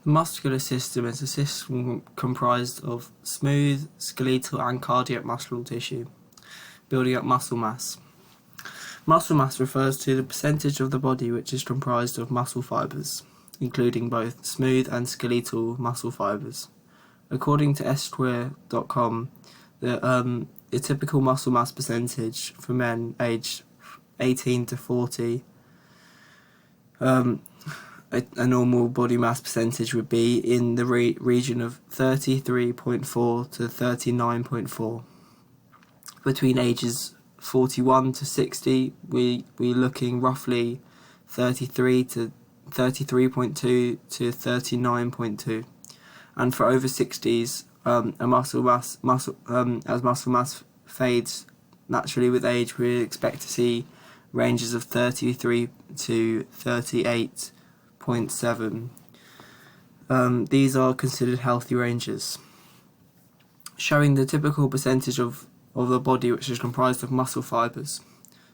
The muscular system is a system comprised of smooth, skeletal and cardiac muscle tissue, building up muscle mass. Muscle mass refers to the percentage of the body which is comprised of muscle fibers, including both smooth and skeletal muscle fibers. According to square.com, the typical muscle mass percentage for men aged 18 to 40, a normal body mass percentage would be in the region of 33.4 to 39.4. Between ages 41 to 60, we're looking roughly 33 to 33.2 to 39.2, and for over 60s, as muscle mass fades naturally with age, we expect to see ranges of 33 to 38.7. These are considered healthy ranges, showing the typical percentage of the body which is comprised of muscle fibers,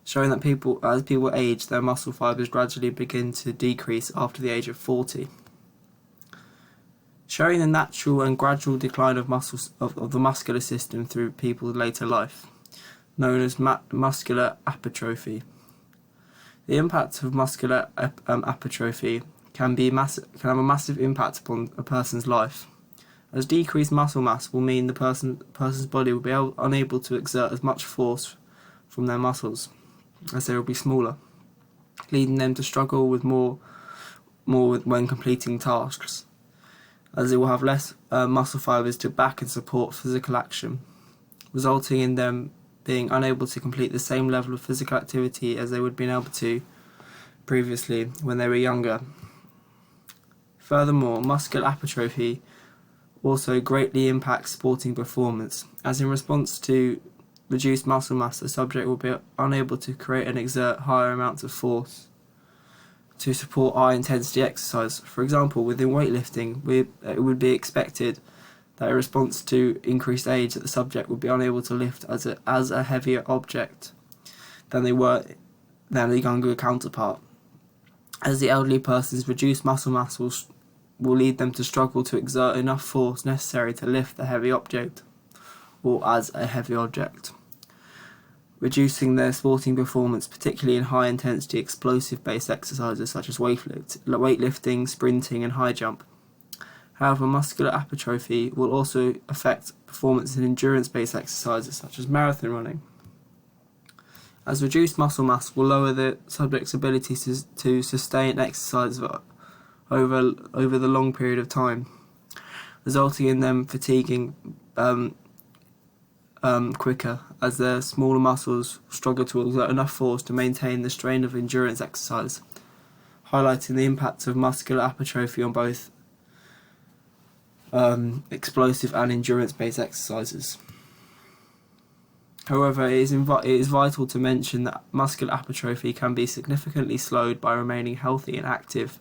showing that as people age, their muscle fibers gradually begin to decrease after the age of 40. Showing the natural and gradual decline of the muscular system through people's later life, known as muscular atrophy. The impact of muscular atrophy can have a massive impact upon a person's life, as decreased muscle mass will mean the person's body will be unable to exert as much force from their muscles, as they will be smaller, leading them to struggle with more when completing tasks, as they will have less muscle fibers to back and support physical action, resulting in them being unable to complete the same level of physical activity as they would have been able to previously when they were younger. Furthermore, muscular atrophy also greatly impacts sporting performance, as in response to reduced muscle mass, the subject will be unable to create and exert higher amounts of force to support high-intensity exercise. For example, within weightlifting, it would be expected that in response to increased age, that the subject would be unable to lift as a heavier object than a younger counterpart, as the elderly person's reduced muscle mass will lead them to struggle to exert enough force necessary to lift the heavy object, or as a heavy object, reducing their sporting performance, particularly in high-intensity explosive-based exercises such as weightlifting, sprinting and high jump. However, muscular atrophy will also affect performance in endurance-based exercises such as marathon running, as reduced muscle mass will lower the subject's ability to sustain exercise over the long period of time, resulting in them fatiguing quicker, as their smaller muscles struggle to exert enough force to maintain the strain of endurance exercise, highlighting the impact of muscular atrophy on both explosive and endurance-based exercises. However, it is vital to mention that muscular atrophy can be significantly slowed by remaining healthy and active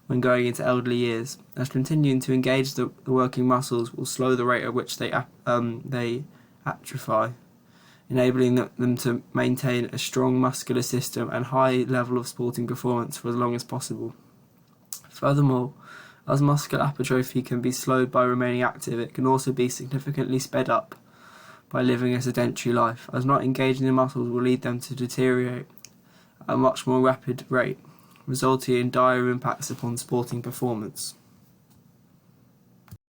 when going into elderly years, as continuing to engage the working muscles will slow the rate at which they atrophy, enabling them to maintain a strong muscular system and high level of sporting performance for as long as possible. Furthermore, as muscular atrophy can be slowed by remaining active, it can also be significantly sped up by living a sedentary life, as not engaging the muscles will lead them to deteriorate at a much more rapid rate, resulting in dire impacts upon sporting performance.